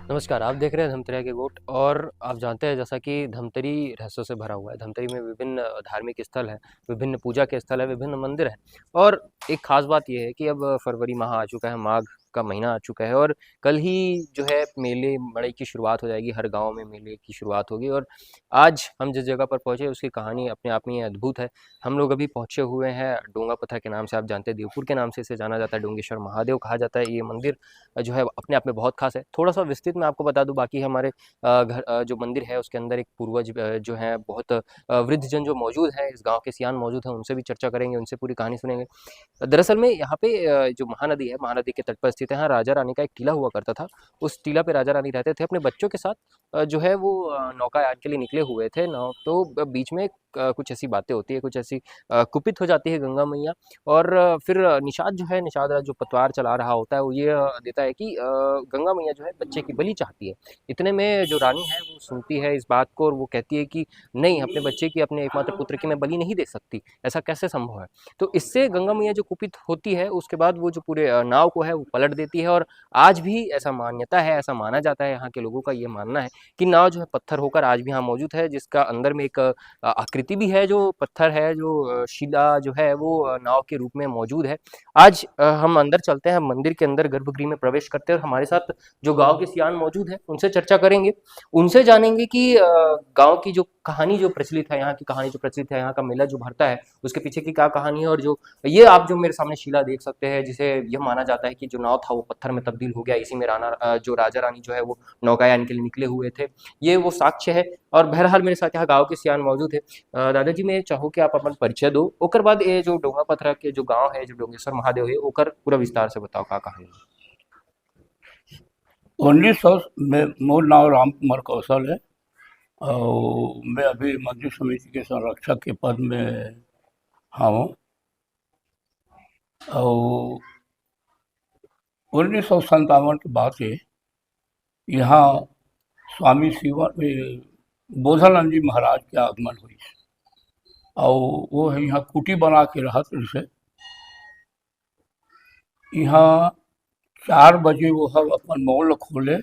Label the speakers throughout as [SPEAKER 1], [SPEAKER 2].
[SPEAKER 1] नमस्कार, आप देख रहे हैं धमतरिया के गोट। और आप जानते हैं जैसा कि धमतरी रहस्यों से भरा हुआ है। धमतरी में विभिन्न धार्मिक स्थल हैं, विभिन्न पूजा के स्थल हैं, विभिन्न मंदिर हैं। और एक खास बात यह है कि अब फरवरी माह आ चुका है, माघ का महीना आ चुका है और कल ही जो है मेले मड़ई की शुरुआत हो जाएगी। हर गांव में मेले की शुरुआत होगी। और आज हम जिस जगह पर पहुंचे उसकी कहानी अपने आप में अद्भुत है। हम लोग अभी पहुंचे हुए हैं डोंगा पत्थर के नाम से, आप जानते हैं देवपुर के नाम से इसे जाना जाता है, डोंगेश्वर महादेव कहा जाता है। ये मंदिर जो है अपने आप में बहुत खास है। थोड़ा सा विस्तृत मैं आपको बता दूं, बाकी हमारे जो मंदिर है उसके अंदर एक पूर्वज जो है बहुत वृद्धजन जो मौजूद है, इस गांव के सियान मौजूद हैं, उनसे भी चर्चा करेंगे, उनसे पूरी कहानी सुनेंगे। दरअसल में यहाँ पे जो महानदी है, महानदी के तट पर स्थित है। यहाँ राजा रानी का एक टीला हुआ करता था। उस टीला पे राजा रानी रहते थे अपने बच्चों के साथ। जो है वो नौकायान के लिए निकले हुए थे। नाव तो बीच में कुछ ऐसी बातें होती है, कुछ ऐसी कुपित हो जाती है गंगा मैया। और फिर निषाद जो है, निषाद जो पतवार चला रहा होता है, वो ये देता है कि गंगा मैया जो है बच्चे की बलि चाहती है। इतने में जो रानी है वो सुनती है इस बात को और वो कहती है कि नहीं, अपने बच्चे की, अपने एकमात्र पुत्र की मैं बलि नहीं दे सकती, ऐसा कैसे संभव है। तो इससे गंगा मैया जो कुपित होती है, उसके बाद वो जो पूरे नाव को है वो पलट देती है। और आज भी ऐसा मान्यता है, ऐसा माना जाता है, यहाँ के लोगों का ये मानना है कि नाव जो है पत्थर होकर आज भी यहाँ मौजूद है, जिसका अंदर में एक आकृति भी है जो पत्थर है, जो शिला जो है वो नाव के रूप में मौजूद है। आज हम अंदर चलते हैं, मंदिर के अंदर गर्भगृह में प्रवेश करते हैं और हमारे साथ जो गांव के सियान मौजूद है उनसे चर्चा करेंगे, उनसे जानेंगे कि गांव की जो कहानी जो प्रचलित है, यहाँ की कहानी जो प्रचलित है, यहाँ का मेला जो भरता है उसके पीछे की क्या कहानी है। और जो ये आप जो मेरे सामने शिला देख सकते हैं, जिसे यह माना जाता है कि जो नाव था वो पत्थर में तब्दील हो गया, इसी में जो राजा रानी जो है वो नौकायान के लिए निकले हुए थे, ये वो साक्ष्य है। और बहरहाल मेरे साथ यहाँ गाँव के सियान मौजूद है। दादाजी मैं चाहूँ कि आप अपन परिचय दो, ओकर बाद ये जो डोंगा पथरा के जो गांव है, जो डोंगेश्वर महादेव है, ओकर पूरा विस्तार से बताओ का कहानी।
[SPEAKER 2] 1900 में मोर नाम राम कुमार कौशल है और मैं अभी मंदिर समिति के संरक्षक के पद में हूँ। और 1957 के बाद से यहाँ स्वामी बोधानंद जी महाराज के आगमन हुई और वो है यहाँ कुटी बना के रहा। से यहाँ 4 बजे वो हम अपन मॉल खोले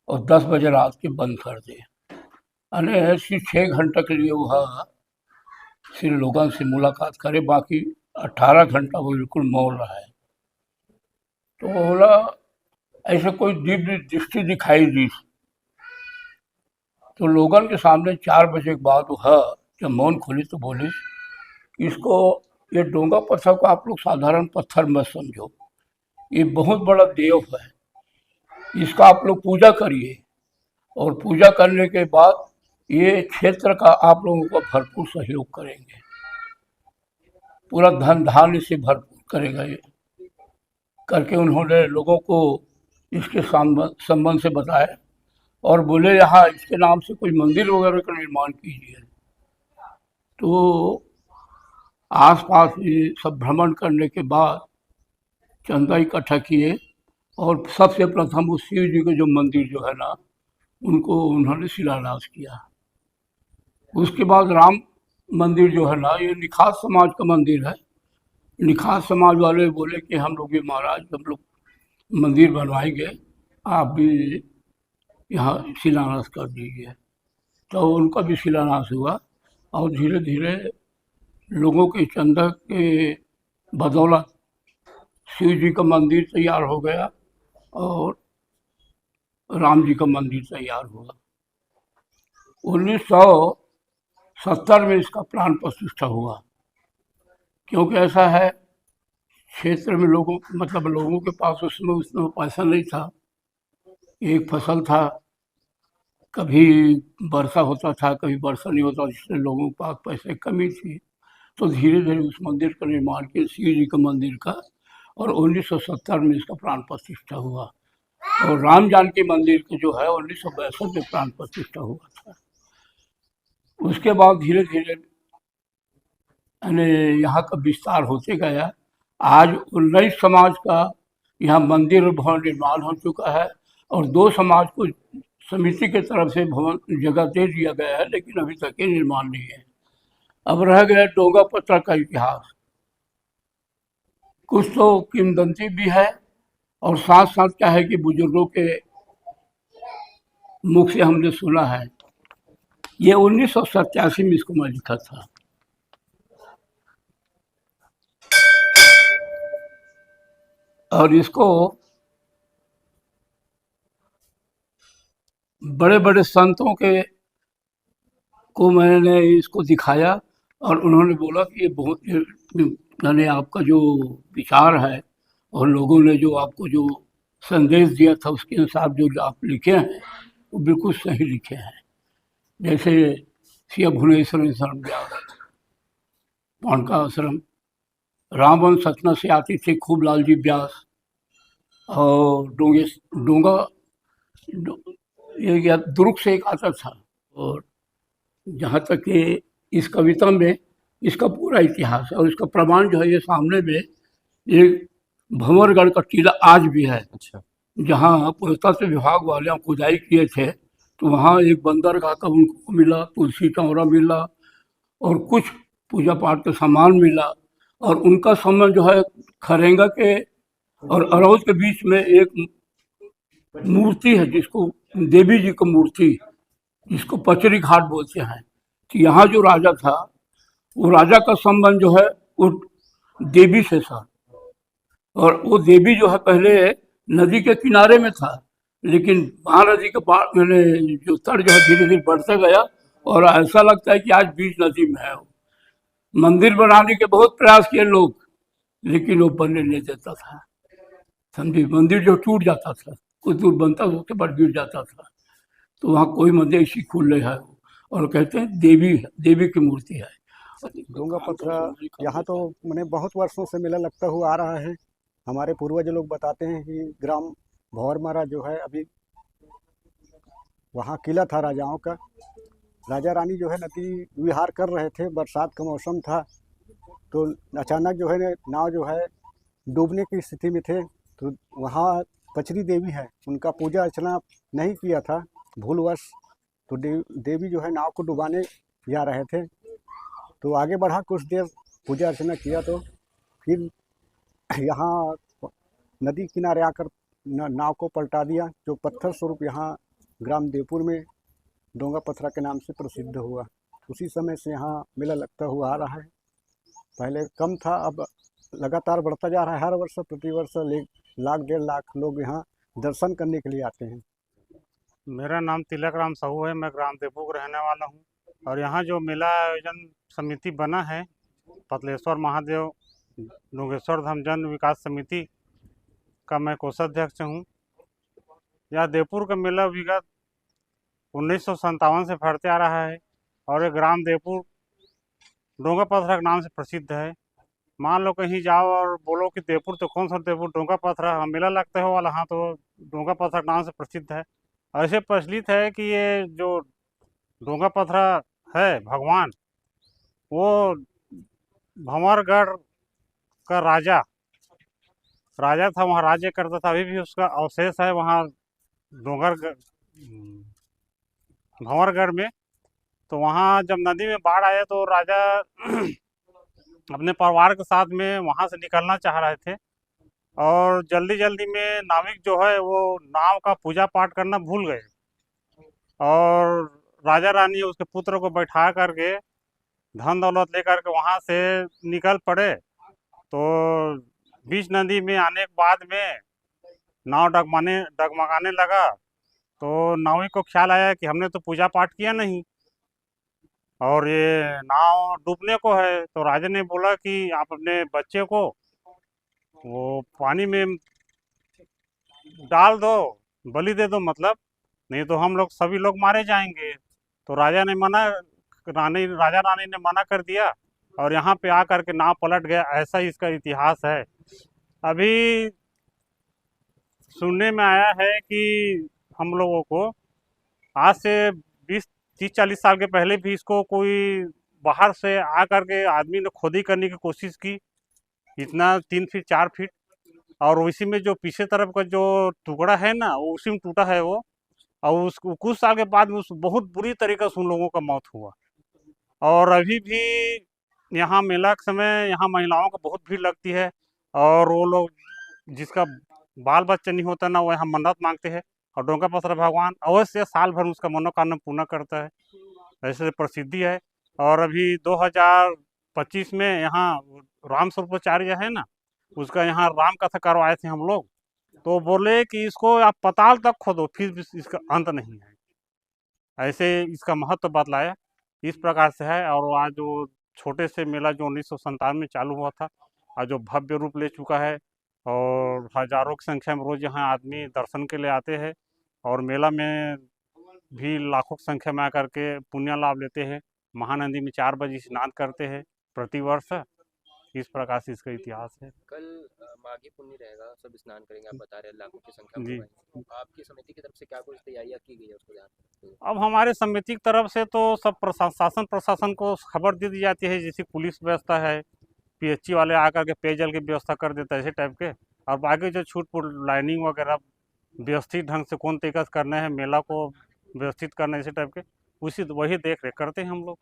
[SPEAKER 2] और 10 बजे रात के बंद कर दे। अने ऐसी 6 घंटे के लिए वह फिर लोगों से मुलाकात करे, बाकी 18 घंटा वो बिल्कुल मौन रहा है। तो बोला ऐसे कोई दिव्य दृष्टि दिखाई दी। तो लोगों के सामने 4 बजे के बाद वह जब मौन खोली तो बोली, इसको ये डोंगा पत्थर को आप लोग साधारण पत्थर मत समझो, ये बहुत बड़ा देव है, इसका आप लोग पूजा करिए और पूजा करने के बाद ये क्षेत्र का आप लोगों को भरपूर सहयोग करेंगे, पूरा धन धान्य से भरपूर करेगा ये करके उन्होंने लोगों को इसके संबंध से बताया और बोले यहाँ इसके नाम से कोई मंदिर वगैरह का निर्माण कीजिए। तो आसपास ये सब भ्रमण करने के बाद चंदा इकट्ठा किए और सबसे प्रथम उस शिव जी के जो मंदिर जो है ना उनको उन्होंने शिलान्यास किया। उसके बाद राम मंदिर जो है ना, ये निखात समाज का मंदिर है। निखात समाज वाले बोले कि हम लोग ये महाराज हम लोग मंदिर बनवाएंगे, आप भी यहाँ शिलान्यास कर दीजिए। तो उनका भी शिलान्यास हुआ और धीरे धीरे लोगों के चंदा के बदौलत शिव जी का मंदिर तैयार हो गया और राम जी का मंदिर तैयार हुआ। 1970 में इसका प्राण प्रतिष्ठा हुआ। क्योंकि ऐसा है, क्षेत्र में लोगों के पास उस समय पैसा नहीं था एक फसल था, कभी वर्षा होता था, कभी वर्षा नहीं होता, जिससे लोगों के पास पैसे की कमी थी। तो धीरे-धीरे उस मंदिर का निर्माण किया, शिव जी के मंदिर का, और 1970 में इसका प्राण प्रतिष्ठा हुआ। और राम जानकी मंदिर के जो है 1962 में प्राण प्रतिष्ठा हुआ था। उसके बाद धीरे-धीरे यानी यहाँ का विस्तार होते गया। आज 19 समाज का यहाँ मंदिर और भवन निर्माण हो चुका है, और 2 समाज को समिति के तरफ से भवन जगह दे दिया गया है, लेकिन अभी तक ये निर्माण नहीं है। अब रह गया डोंगा पत्थर का इतिहास। कुछ तो किंवदंती भी है, और साथ साथ क्या है कि बुजुर्गों के मुख से हमने सुना है। ये 1987 में इसको मैं लिखा था। और इसको बड़े बड़े संतों के को मैंने इसको दिखाया, और उन्होंने बोला कि ये बहुत यानी आपका जो विचार है और लोगों ने जो आपको जो संदेश दिया था उसके अनुसार जो आप लिखे हैं वो बिल्कुल सही लिखे हैं। जैसे सिया भुवनेश्वर शरण व्यास, पाणका आश्रम, रामवन सतना से आते थे खूब लालजी व्यास, और डोंगा ये क्या दुर्ग से एक आता था। और जहाँ तक कि इस कविता में इसका पूरा इतिहास है, और इसका प्रमाण जो है ये सामने में एक भंवरगढ़ का टीला आज भी है।
[SPEAKER 1] अच्छा।
[SPEAKER 2] जहाँ पुरातत्व विभाग वाले खुदाई किए थे, तो वहाँ एक बंदरगाह का उनको मिला, तुलसी चौरा मिला, और कुछ पूजा पाठ का सामान मिला। और उनका संबंध जो है खरेंगा के और अरौज के बीच में एक मूर्ति है, जिसको देवी जी की मूर्ति, जिसको पचरी घाट बोलते हैं। तो यहाँ जो राजा था, वो राजा का संबंध जो है वो देवी से था। और वो देवी जो है पहले नदी के किनारे में था, लेकिन महानदी के पार मैंने जो तट जो है धीरे धीरे बढ़ता गया, और ऐसा लगता है कि आज बीच नदी में है वो। मंदिर बनाने के बहुत प्रयास किए लोग, लेकिन वो बनने नहीं देता था। समझिए, मंदिर जो टूट जाता था, कुछ दूर बनता था उसके बाद गिर जाता था। तो वहाँ कोई मंदिर ऐसी खुले है, और कहते हैं देवी की मूर्ति है।
[SPEAKER 3] डोंगा पत्थर यहाँ तो मैंने बहुत वर्षों से मेला लगता हुआ आ रहा है। हमारे पूर्वज लोग बताते हैं कि ग्राम भंवरमारा जो है अभी वहाँ किला था राजाओं का। राजा रानी जो है नदी विहार कर रहे थे, बरसात का मौसम था, तो अचानक जो है नाव जो है डूबने की स्थिति में थे। तो वहाँ पचरी देवी है, उनका पूजा अर्चना नहीं किया था भूलवश, तो देवी जो है नाव को डुबाने जा रहे थे। तो आगे बढ़ा, कुछ देर पूजा अर्चना किया, तो फिर यहाँ नदी किनारे आकर नाव को पलटा दिया, जो पत्थर स्वरूप यहाँ ग्राम देवपुर में डोंगा पत्थरा के नाम से प्रसिद्ध हुआ। उसी समय से यहाँ मेला लगता हुआ आ रहा है। पहले कम था, अब लगातार बढ़ता जा रहा है। हर वर्ष प्रतिवर्ष लाख 1.5 लाख लोग यहाँ दर्शन करने के लिए आते हैं।
[SPEAKER 4] मेरा नाम तिलक राम साहू है, मैं ग्राम देवपुर का रहने वाला हूँ। और यहाँ जो मेला आयोजन समिति बना है, पतलेश्वर महादेव डोंगेश्वर धाम जन विकास समिति का मैं कोषाध्यक्ष हूँ। यह देवपुर का मेला विगत 1957 से फैलते आ रहा है, और ये ग्राम देवपुर डोंगा पत्थरा के नाम से प्रसिद्ध है। मान लो कहीं जाओ और बोलो कि देवपुर, तो कौन सा देवपुर, डोंगा पत्थरा, हाँ मेला लगता है वाला, हाँ तो डोंगा पत्थरा के नाम से प्रसिद्ध है। ऐसे प्रचलित है कि ये जो डोंगा पत्थरा है भगवान, वो भंवरगढ़ का राजा था, वहाँ राज्य करता था। अभी भी उसका अवशेष है वहाँ भंवरगढ़ में। तो वहाँ जब नदी में बाढ़ आया तो राजा अपने परिवार के साथ में वहाँ से निकलना चाह रहे थे, और जल्दी जल्दी में नाविक जो है वो नाव का पूजा पाठ करना भूल गए, और राजा रानी उसके पुत्र को बैठा करके धन दौलत लेकर के वहाँ से निकल पड़े। तो बीच नदी में आने के बाद में नाव डगमगाने लगा। तो नाविक को ख्याल आया कि हमने तो पूजा पाठ किया नहीं, और ये नाव डूबने को है। तो राजा ने बोला कि आप अपने बच्चे को वो पानी में डाल दो, बलि दे दो, मतलब नहीं तो हम लोग सभी लोग मारे जाएंगे। तो राजा रानी ने मना कर दिया और यहाँ पे आकर के नाव पलट गया। ऐसा ही इसका इतिहास है। अभी सुनने में आया है कि हम लोगों को आज से 20 30 40 साल के पहले भी इसको कोई बाहर से आकर के आदमी ने खोदी करने की कोशिश की, इतना 3 फीट 4 फीट, और उसी में जो पीछे तरफ का जो टुकड़ा है ना, वो उसी में टूटा है वो। और उस कुछ साल के बाद में उस बहुत बुरी तरीके से उन लोगों का मौत हुआ। और अभी भी यहाँ मेला के समय यहाँ महिलाओं को बहुत भीड़ लगती है, और वो लोग जिसका बाल बच्चा नहीं होता ना, वो यहाँ मन्नत मांगते हैं, और डोंगा पसरा भगवान अवश्य साल भर में उसका मनोकामना पूर्ण करता है। ऐसे प्रसिद्धि है। और अभी 2025 में यहाँ राम स्वरूपाचार्य है ना, उसका यहाँ राम कथा करवाए थे हम लोग। तो बोले कि इसको आप पाताल तक खोदो, फिर भी इसका अंत नहीं है। ऐसे इसका महत्व बतलाया। इस प्रकार से है। और आज जो छोटे से मेला जो 1957 में चालू हुआ था, आज जो भव्य रूप ले चुका है, और हजारों की संख्या में रोज यहाँ आदमी दर्शन के लिए आते हैं, और मेला में भी लाखों की संख्या में आकर के पुण्य लाभ लेते हैं। महानदी में 4 बजे स्नान करते हैं प्रतिवर्ष। इस प्रकार से इसका इतिहास है।
[SPEAKER 1] कल माघी पुन्नी रहेगा, सब स्नान करेंगे, आप बता रहे हैं लाखों की संख्या में
[SPEAKER 4] जी।
[SPEAKER 1] लोग आएंगे। आपकी समिति की तरफ से क्या कुछ तैयारियां की गई है उसको ध्यान में रखते हुए?
[SPEAKER 4] अब हमारे समिति की तरफ से तो सब शासन प्रशासन को खबर दे दी जाती है, जैसे पुलिस व्यवस्था है, पीएचई वाले आकर के पेयजल की व्यवस्था कर देता है, ऐसे टाइप के। और बाकी जो छूट पुट लाइनिंग वगैरह व्यवस्थित ढंग से कौन तरीका से करना है, मेला को व्यवस्थित करना है, इसी टाइप के वही देख रेख करते हैं हम लोग।